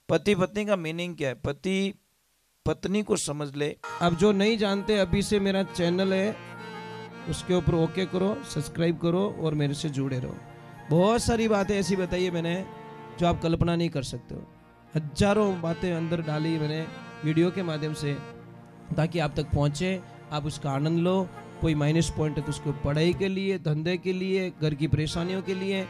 पति पत्नी का मीनिंग क्या है, पति पत्नी को समझ ले। अब जो नहीं जानते, अभी से मेरा चैनल है उसके ऊपर ओके करो, सब्सक्राइब करो और मेरे से जुड़े रहो। बहुत सारी बातें ऐसी बताई है मैंने जो आप कल्पना नहीं कर सकते हो। हजारों बातें अंदर डाली मैंने वीडियो के माध्यम से, ताकि आप तक पहुंचे, आप उसका आनंद लो। कोई माइनस पॉइंट है तो उसको पढ़ाई के लिए, धंधे के लिए, घर की परेशानियों के लिए,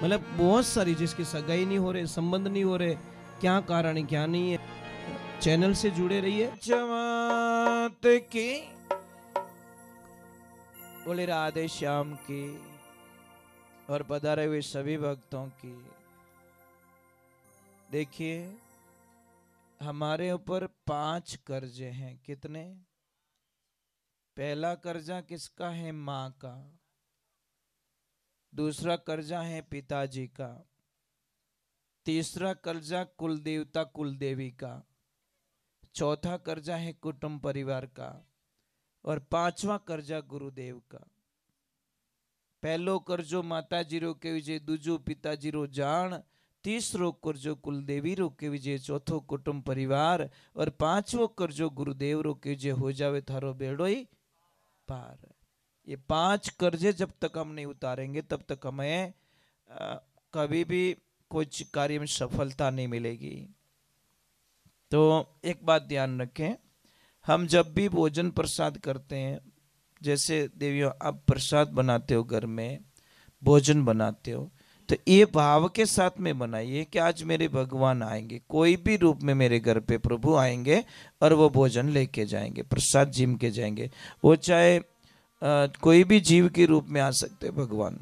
मतलब बहुत सारी, जिसकी सगाई नहीं हो रहे, संबंध नहीं हो रहे, क्या कारण है क्या नहीं है। चैनल से जुड़े रहिए। जमात की बोले राधे श्याम की, और पधारे हुए सभी भक्तों की। देखिए हमारे ऊपर 5 कर्जे हैं। कितने? पहला कर्जा किसका है? माँ का। दूसरा कर्जा है पिताजी का। तीसरा कर्जा कुल देवता कुल देवी का। चौथा कर्जा है कुटुंब परिवार का। और 5वां कर्जा गुरुदेव का। पहलो कर्जो माताजी रो के विजय, दूजो पिताजी रो जान, तीसरो कर्जो कुलदेवी रो के विजय, चौथो कुटुंब परिवार, और 5वां कर्जो गुरुदेव रो के विजय। हो जावे थारो बेड़ो ही पार। ये 5 कर्जे जब तक हम नहीं उतारेंगे तब तक हमें कभी भी कुछ कार्य में सफलता नहीं मिलेगी। तो एक बात ध्यान रखें, हम जब भी भोजन प्रसाद करते हैं, जैसे देवियों आप प्रसाद बनाते हो, घर में भोजन बनाते हो, तो ये भाव के साथ में बनाइए कि आज मेरे भगवान आएंगे, कोई भी रूप में मेरे घर पे प्रभु आएंगे और वो भोजन लेके जाएंगे, प्रसाद जिम के जाएंगे। वो चाहे कोई भी जीव के रूप में आ सकते भगवान,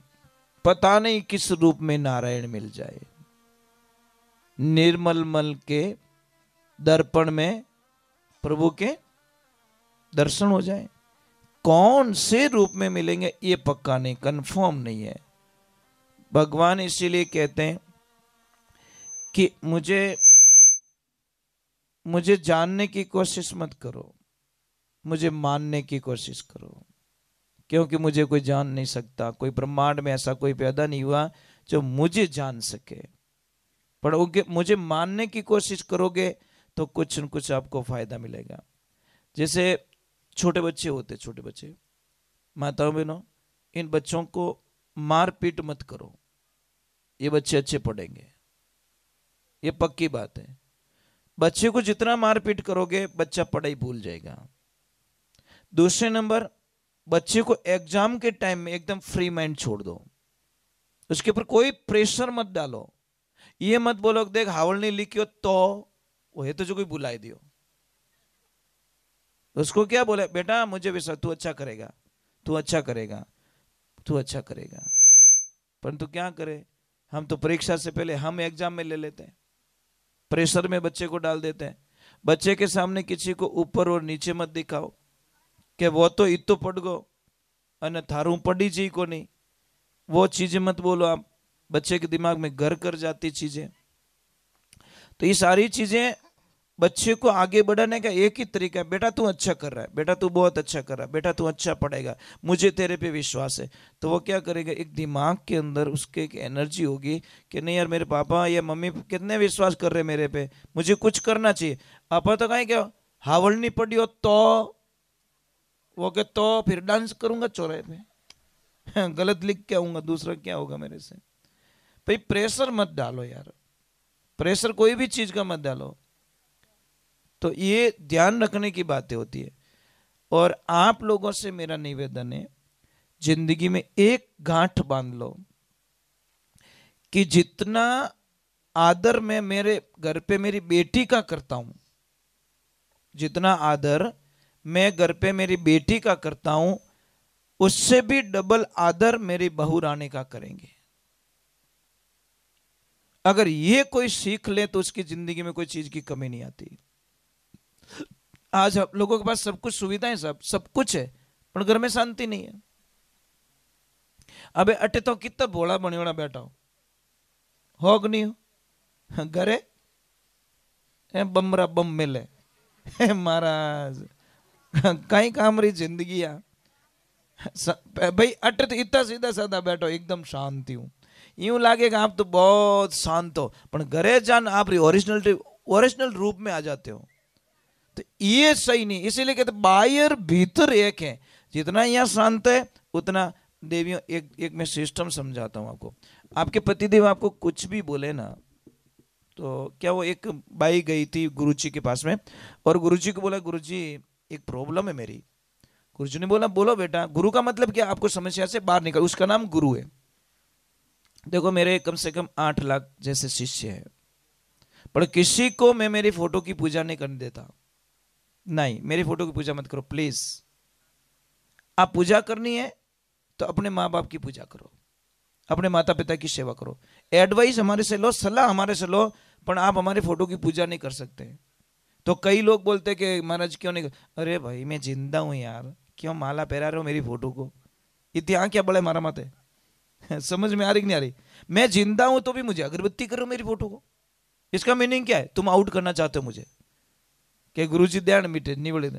पता नहीं किस रूप में नारायण मिल जाए। निर्मल मल के दर्पण में प्रभु के दर्शन हो जाए। कौन से रूप में मिलेंगे ये पक्का नहीं, कंफर्म नहीं है। भगवान इसीलिए कहते हैं कि मुझे जानने की कोशिश मत करो, मुझे मानने की कोशिश करो, क्योंकि मुझे कोई जान नहीं सकता। कोई ब्रह्मांड में ऐसा कोई पैदा नहीं हुआ जो मुझे जान सके। पढ़ोगे, मुझे मानने की कोशिश करोगे तो कुछ न कुछ आपको फायदा मिलेगा। जैसे छोटे बच्चे होते, छोटे बच्चे, माताओं बहनों, इन बच्चों को मार पीट मत करो, ये बच्चे अच्छे पढ़ेंगे, ये पक्की बात है। बच्चे को जितना मार पीट करोगे बच्चा पढ़ाई भूल जाएगा। दूसरे नंबर, बच्चे को एग्जाम के टाइम में एकदम फ्री माइंड छोड़ दो, उसके ऊपर कोई प्रेशर मत डालो। ये मत बोलो देख हावड़ नहीं लिखियो तो वो है तो जो कोई बुलाई दियो। उसको क्या बोले, बेटा मुझे विश्वास, तू अच्छा करेगा, तू अच्छा करेगा, तू अच्छा करेगा। परंतु क्या करे, हम तो परीक्षा से पहले हम एग्जाम में ले लेते हैं, प्रेशर में बच्चे को डाल देते हैं। बच्चे के सामने किसी को ऊपर और नीचे मत दिखाओ कि वो तो इतो पड़ गो अने थारू पड़ी जी को नहीं, वो चीजें मत बोलो आप। बच्चे के दिमाग में घर कर जाती चीजें। तो ये सारी चीजें बच्चे को आगे बढ़ाने का एक ही तरीका है, बेटा तू अच्छा कर रहा है, बेटा तू बहुत अच्छा कर रहा है, बेटा तू अच्छा पढ़ेगा, मुझे तेरे पे विश्वास है। तो वो क्या करेगा, एक दिमाग के अंदर उसके एक एनर्जी होगी कि नहीं यार मेरे पापा या मम्मी कितने विश्वास कर रहे हैं मेरे पे, मुझे कुछ करना चाहिए। आपा तो कहें क्या हावड़ नहीं पड़ी हो तो वो के तो फिर डांस करूंगा चौराहे पे, गलत लिख के आऊंगा, दूसरा क्या होगा मेरे से। भाई प्रेशर मत डालो यार, प्रेशर कोई भी चीज का मत डालो। तो ये ध्यान रखने की बातें होती है। और आप लोगों से मेरा निवेदन है, जिंदगी में एक गांठ बांध लो कि जितना आदर मैं मेरे घर पे मेरी बेटी का करता हूं, जितना आदर मैं घर पे मेरी बेटी का करता हूं, उससे भी डबल आदर मेरी बहू रानी का करेंगे। अगर ये कोई सीख ले तो उसकी जिंदगी में कोई चीज की कमी नहीं आती। आज आप लोगों के पास सब कुछ सुविधाएं, सब कुछ है, पर घर में शांति नहीं है। अबे अटे तो कितना भोला बनियोड़ा बैठा हो कि नहीं हो, घरे बमरा बम मिले महाराज कहीं काम रही जिंदगी या भाई। अटे तो इतना सीधा साधा बैठो, एकदम शांति हूं, यूं लागे कि आप तो बहुत शांत हो, पर घरे जान आप ओरिजिनलिटी ओरिजिनल रूप में आ जाते हो। तो ये सही नहीं, इसीलिए कहते बाहर भीतर एक है। जितना यहाँ शांत है उतना देवियों एक मैं सिस्टम समझाता हूँ आपको। आपके पतिदेव आपको कुछ भी बोले ना, तो क्या वो एक बाई गई थी गुरुजी के पास में और गुरुजी को बोला, गुरुजी एक प्रॉब्लम है मेरी। गुरुजी ने बोला बोलो बेटा। गुरु का मतलब क्या, आपको समस्या से बाहर निकल, उसका नाम गुरु है। देखो मेरे कम से कम 8 लाख जैसे शिष्य हैं, पर किसी को मैं मेरी फोटो की पूजा नहीं करने देता। नहीं, मेरी फोटो की पूजा मत करो प्लीज। आप पूजा करनी है तो अपने माँ बाप की पूजा करो, अपने माता पिता की सेवा करो। एडवाइस हमारे से लो, सलाह हमारे से लो, पर आप हमारे फोटो की पूजा नहीं कर सकते। तो कई लोग बोलते हैं कि महाराज क्यों नहीं। अरे भाई मैं जिंदा हूं यार, क्यों माला पहरा रहे हो मेरी फोटो को, इतना क्या बड़े मारा माते समझ में आ रही कि नहीं आ रही। मैं जिंदा हूं तो भी मुझे अगरबत्ती करो मेरी फोटो को, इसका मीनिंग क्या है? तुम आउट करना चाहते हो मुझे कि गुरुजी ध्यान मिटे नहीं बोले।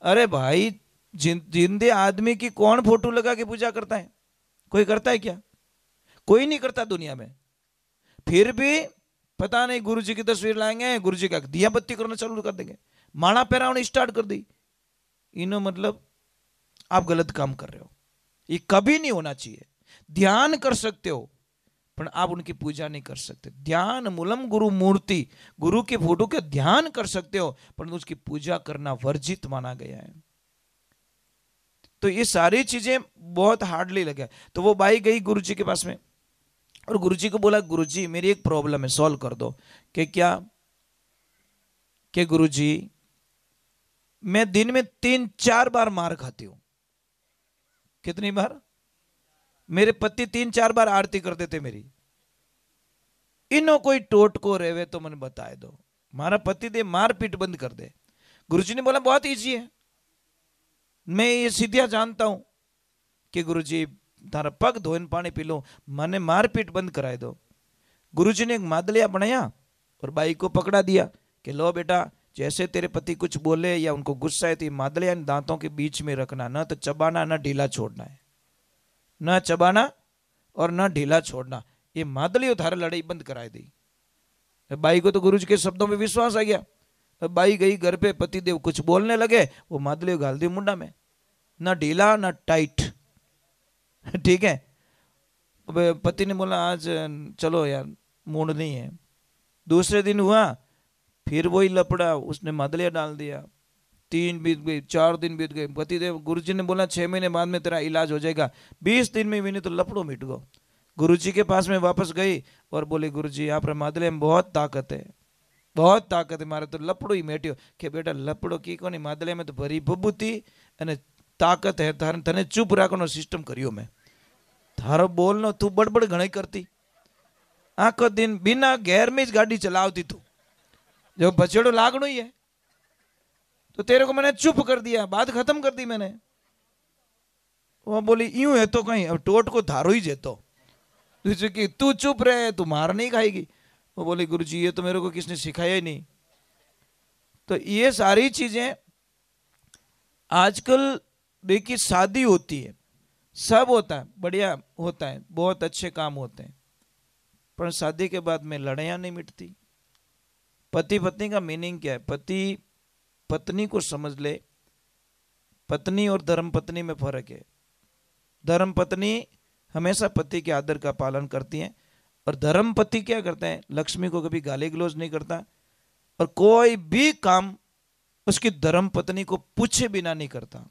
अरे भाई जिंदे आदमी की कौन फोटो लगा के पूजा करता है? कोई करता है क्या? कोई नहीं करता दुनिया में। फिर भी पता नहीं गुरुजी की तस्वीर लाएंगे, गुरुजी का दिया बत्ती करना चालू कर देंगे, माला पहरावनी स्टार्ट कर दी। इनो मतलब आप गलत काम कर रहे हो, ये कभी नहीं होना चाहिए। ध्यान कर सकते हो पर आप उनकी पूजा नहीं कर सकते। ध्यान मूलम गुरु मूर्ति, गुरु के फोटो के ध्यान कर सकते हो पर उसकी पूजा करना वर्जित माना गया है। तो ये सारी चीजें बहुत हार्डली लगे। तो वो बाई गई गुरुजी के पास में और गुरुजी को बोला, गुरुजी मेरी एक प्रॉब्लम है, सॉल्व कर दो। कि क्या? कि गुरुजी मैं दिन में 3-4 बार मार खाती हूं। कितनी बार? मेरे पति 3-4 बार आरती कर देते मेरी। इनो कोई टोट को रेवे तो मैंने बताए दो, मारा पति दे मारपीट बंद कर दे। गुरुजी ने बोला बहुत इजी है, मैं ये सीधा जानता हूं कि गुरुजी तारा पग धोइन पानी पी लो, मैंने मारपीट बंद कराए दो। गुरुजी ने एक मादलिया बनाया और बाई को पकड़ा दिया कि लो बेटा, जैसे तेरे पति कुछ बोले या उनको गुस्सा है तो ये मादलिया इन दांतों के बीच में रखना, न तो चबाना न ढीला छोड़ना है, न चबाना और न ढीला छोड़ना। ये मादली उधार लड़ाई बंद कराई दी। बाई को तो गुरुजी के शब्दों में विश्वास आ गया। बाई गई घर पे, पतिदेव कुछ बोलने लगे, वो मादली घाल दी मुंडा में, न ढीला न टाइट। ठीक है। पति ने बोला आज चलो यार मूड नहीं है। दूसरे दिन हुआ फिर वही लपड़ा, उसने मादलिया डाल दिया। 3 बीत गई, 4 दिन बीत गए। पतिदेव गुरुजी ने बोला 6 महीने बाद में तेरा इलाज हो जाएगा। 20 दिन में भी नहीं तो लपड़ो मिट गो। गुरुजी के पास में वापस गई और बोले गुरुजी आप मादले में बहुत ताकत है, बहुत ताकत है, मारे तो लपड़ो ही मेट्यो। कि बेटा लपड़ो की कोनी, मादले में तो भरी भभूति अने ताकत है, तने चुप राखવાનો सिस्टम कर्यो मैं। थारो बोलनो तू बड़बड़ घणी करती, आखो दिन बिना घेर में गाड़ी चलावती तू, जो बछड़ो लागणो ही है। तो तेरे को मैंने चुप कर दिया, बात खत्म कर दी मैंने। वो बोली यूं है तो कहीं, अब टोट को धारो ही जेतो कि तू चुप रहे, तू मार नहीं खाएगी। वो बोली गुरुजी ये तो मेरे को किसने सिखाया ही नहीं। तो ये सारी चीजें आजकल देखिए, शादी होती है, सब होता है, बढ़िया होता है, बहुत अच्छे काम होते हैं, पर शादी के बाद में लड़ाइयां नहीं मिटती। पति पत्नी का मीनिंग क्या है? पति पत्नी को समझ ले। पत्नी और धर्म पत्नी में फर्क है। धर्म पत्नी हमेशा पति के आदर का पालन करती हैं और धर्म पति क्या करते हैं? लक्ष्मी को कभी गाली गलौज नहीं करता और कोई भी काम उसकी धर्म पत्नी को पूछे बिना नहीं करता।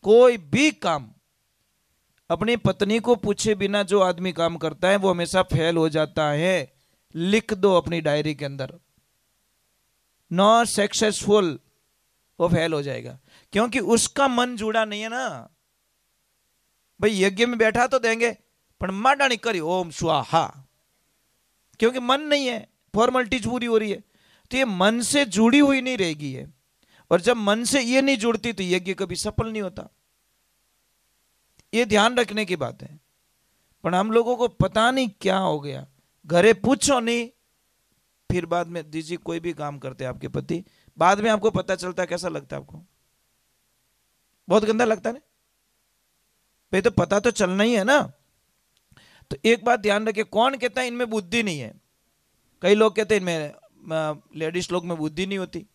कोई भी काम अपनी पत्नी को पूछे बिना जो आदमी काम करता है वो हमेशा फेल हो जाता है। लिख दो अपनी डायरी के अंदर, नॉट सक्सेसफुल, वो फेल हो जाएगा, क्योंकि उसका मन जुड़ा नहीं है ना। भाई यज्ञ में बैठा तो देंगे पर माड़ा नहीं करी ओम स्वाहा, क्योंकि मन नहीं है, फॉर्मेलिटीज पूरी हो रही है। तो ये मन से जुड़ी हुई नहीं रहेगी है, और जब मन से ये नहीं जुड़ती तो यज्ञ कभी सफल नहीं होता। ये ध्यान रखने की बात है। पर हम लोगों को पता नहीं क्या हो गया, घरे पूछो नहीं, फिर बाद में दीजिए कोई भी काम करते हैं आपके पति, बाद में आपको पता चलता है। कैसा लगता है आपको? बहुत गंदा लगता है ना। भाई तो पता तो चलना ही है ना। तो एक बात ध्यान रखिए, कौन कहता है इनमें बुद्धि नहीं है? कई लोग कहते हैं इनमें लेडीज लोग में बुद्धि नहीं होती।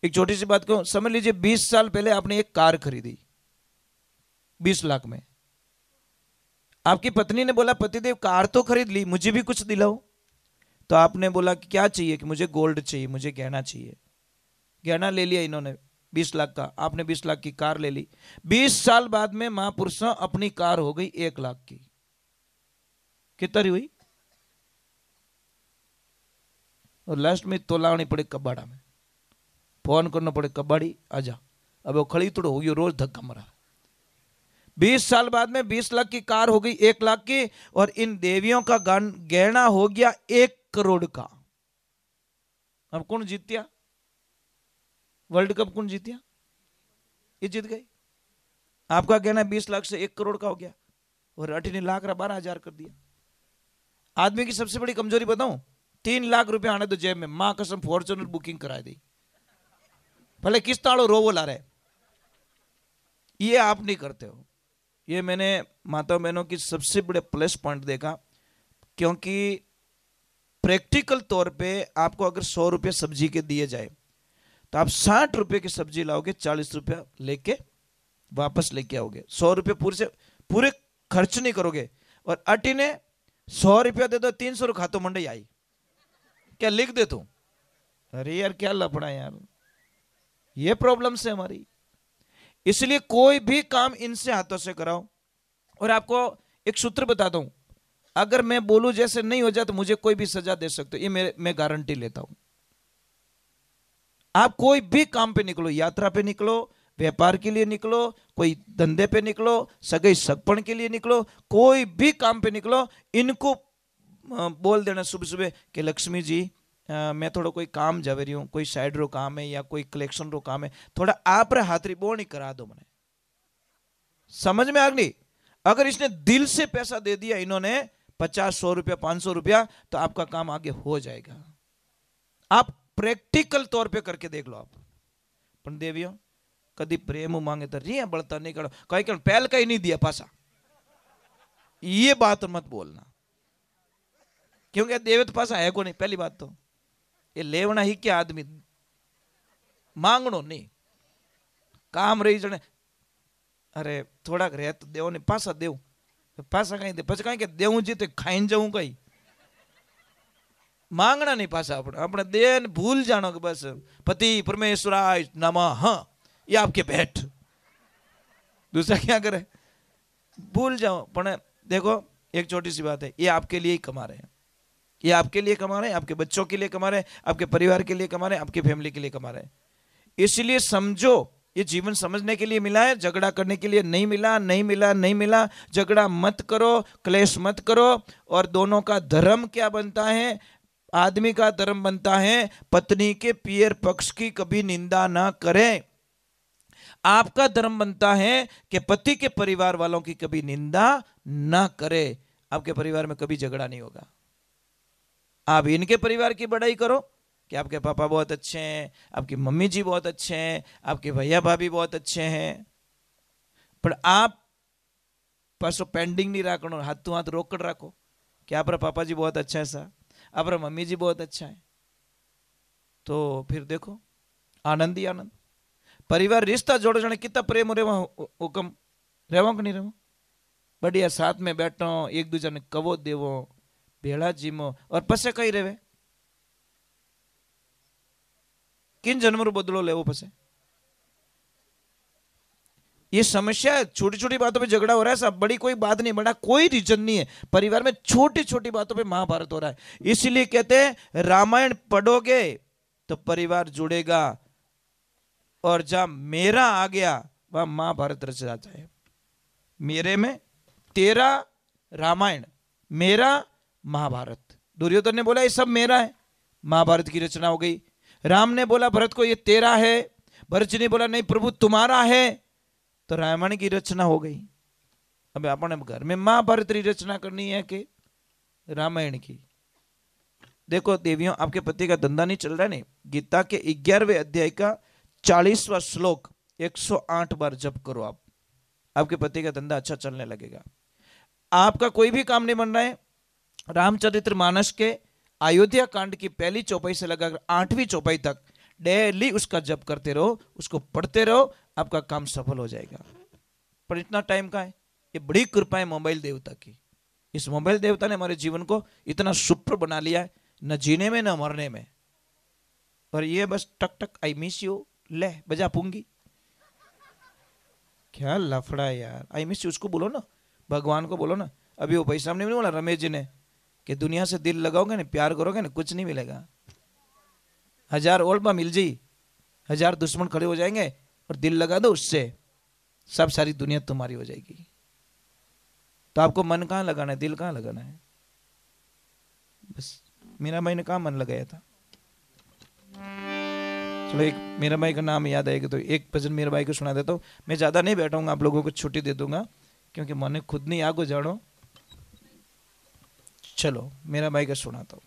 एक छोटी सी बात कहूं, समझ लीजिए 20 साल पहले आपने एक कार खरीदी 20 लाख में। आपकी पत्नी ने बोला पतिदेव कार तो खरीद ली, मुझे भी कुछ दिलाओ। तो आपने बोला कि क्या चाहिए? कि मुझे गोल्ड चाहिए, मुझे गहना चाहिए। गहना ले लिया इन्होंने 20 लाख का, आपने 20 लाख की कार ले ली। 20 साल बाद में महापुरुषों अपनी कार हो गई 1 लाख की। कितनी हुई? और लास्ट में तोलावनी पड़े कबाड़ा में, फोन करना पड़े कबाड़ी आजा, अब वो खड़ी तोड़ होगी, रोज धक्का मरा। 20 साल बाद में 20 लाख की कार हो गई 1 लाख की, और इन देवियों का गहना हो गया 1 करोड़ का। अब कौन जीतिया? वर्ल्ड कप कौन जीतिया? ये जीत गई। आपका गहना 20 लाख से 1 करोड़ का हो गया, और 18 लाख 12,000 कर दिया। आदमी की सबसे बड़ी कमजोरी बताऊं, 3 लाख रुपए आने तो जेब में, मां कसम फॉर्च्यूनर बुकिंग करा दी, भले किस ताड़ो रोवो ला रहे। ये आप नहीं करते हो। ये मैंने माता बहनों की सबसे बड़े प्लस पॉइंट देखा, क्योंकि प्रैक्टिकल तौर पे आपको अगर 100 रुपये सब्जी के दिए जाए तो आप 60 रुपये की सब्जी लाओगे, 40 रुपया लेके वापस लेके आओगे। 100 रुपये पूरे से पूरे खर्च नहीं करोगे। और अटी ने 100 रुपया दे दो, 300 रुपये खातो मंडई आई, क्या लिख दे तू? अरे यार क्या लफड़ा यार, ये प्रॉब्लम से हमारी। इसलिए कोई भी काम इनसे हाथों से कराओ। और आपको एक सूत्र बताता हूं, अगर मैं बोलूं जैसे नहीं हो जाए तो मुझे कोई भी सजा दे सकते हो, ये मैं गारंटी लेता हूं। आप कोई भी काम पे निकलो, यात्रा पे निकलो, व्यापार के लिए निकलो, कोई धंधे पे निकलो, सगाई सगपण के लिए निकलो, कोई भी काम पे निकलो, इनको बोल देना सुबह सुबह कि लक्ष्मी जी मैं थोड़ा कोई काम जावे रही हूँ, कोई साइड रो काम है या कोई कलेक्शन रो काम है, थोड़ा आप रे हाथरी बोनी करा दो मने। समझ में आ गई? अगर इसने दिल से पैसा दे दिया इन्होंने 50, 100 रुपया, 500 रुपया, तो आपका काम आगे हो जाएगा। आप प्रैक्टिकल तौर पे करके देख लो। आप पण देवियों कभी प्रेम मांगे तो रिया बड़ता नहीं करो, कहीं कहीं पहल का ही नहीं दिया पासा, ये बात मत बोलना, क्योंकि देवे तो पासा है को नहीं। पहली बात तो ये लेवना ही क्या आदमी, मांगनो नहीं, काम रही जने अरे थोड़ा रहे तो देव नहीं, पासा देव, पासा कहीं दे, પછી કઈ કે દેવું जी तो खाइन जाऊं कहीं, मांगना नहीं पासा अपने देन भूल जानो कि बस पति परमेश्वराय नमः, ये आपके भेंट, दूसरा क्या करे, भूल जाओ। पर देखो एक छोटी सी बात है, ये आपके लिए ही कमा रहे हैं, ये आपके लिए कमा रहे हैं, आपके बच्चों के लिए कमा रहे हैं, आपके परिवार के लिए कमा रहे हैं, आपके फैमिली के लिए कमा रहे हैं। इसलिए समझो ये जीवन समझने के लिए मिला है, झगड़ा करने के लिए नहीं मिला, नहीं मिला, नहीं मिला। झगड़ा मत करो, क्लेश मत करो। और दोनों का धर्म क्या बनता है? आदमी का धर्म बनता है पत्नी के पियर पक्ष की कभी निंदा ना करें। आपका धर्म बनता है कि पति के परिवार वालों की कभी निंदा ना करे। आपके परिवार में कभी झगड़ा नहीं होगा। आप इनके परिवार की बड़ाई करो कि आपके पापा बहुत अच्छे हैं, आपकी मम्मी जी बहुत अच्छे हैं, आपके भैया भाभी बहुत अच्छे हैं, पर आप पासो पेंडिंग नहीं राखो, हाथों हाथ रोकड़ राखो कि आप पापा जी बहुत अच्छा है सा, आप मम्मी जी बहुत अच्छा है, तो फिर देखो आनंद ही आनंद। परिवार रिश्ता जोड़ो जाने कितना प्रेम रेवा हुकम रेवो कि नहीं रेवो, बढ़िया साथ में बैठो, एक दूसरे ने कवो देवो, भेड़ा जीमो, और पसे कई रेवे किन जन्म रो बदलो लेवो पसे। ये समस्या है, छोटी छोटी बातों पे झगड़ा हो रहा है साहब, बड़ी कोई बात नहीं, बड़ा कोई रीजन नहीं है, परिवार में छोटी छोटी बातों पे महाभारत हो रहा है। इसलिए कहते हैं रामायण पढ़ोगे तो परिवार जुड़ेगा, और जहां मेरा आ गया वहां महाभारत रच जाता है। मेरे में तेरा रामायण, मेरा महाभारत। दुर्योधन ने बोला ये सब मेरा है, महाभारत की रचना हो गई। राम ने बोला भरत को ये तेरा है, भरत जी ने बोला नहीं प्रभु तुम्हारा है, तो रामायण की रचना हो गई। अब अपने घर में महाभारत की रचना करनी है कि रामायण की। देखो देवियों, आपके पति का धंधा नहीं चल रहा है, नहीं, गीता के 11वें अध्याय का 40वां श्लोक 108 बार जप करो आप, आपके पति का धंधा अच्छा चलने लगेगा। आपका कोई भी काम नहीं बन रहा है, रामचरित्र मानस के अयोध्या कांड की पहली चौपाई से लगाकर 8वीं चौपाई तक डेली उसका जप करते रहो, उसको पढ़ते रहो, आपका काम सफल हो जाएगा। पर इतना टाइम का है, ये बड़ी कृपा है मोबाइल देवता की। इस मोबाइल देवता ने हमारे जीवन को इतना सुपर बना लिया है, न जीने में न मरने में। और ये बस टक टक आई मिस यू ले बजा पूंगी, क्या लफड़ा है यार। आई मिस यू उसको बोलो ना, भगवान को बोलो ना। अभी वो भाई साहब ने नहीं बोला रमेश जी ने कि दुनिया से दिल लगाओगे ना, प्यार करोगे ना, कुछ नहीं मिलेगा। 1000 ओल्बा मिल जाई, 1000 दुश्मन खड़े हो जाएंगे, और दिल लगा दो उससे, सब सारी दुनिया तुम्हारी हो जाएगी। तो आपको मन कहाँ लगाना है, दिल कहाँ लगाना है? बस मीरा भाई ने कहाँ मन लगाया था? चलो एक मीरा भाई का नाम याद आएगा तो एक भजन मीरा भाई को सुना देता हूँ। मैं ज़्यादा नहीं बैठाऊंगा, आप लोगों को छुट्टी दे दूंगा, क्योंकि मैंने खुद नहीं आगो जाड़ो। चलो मीरा भाई का सुनाता हूँ।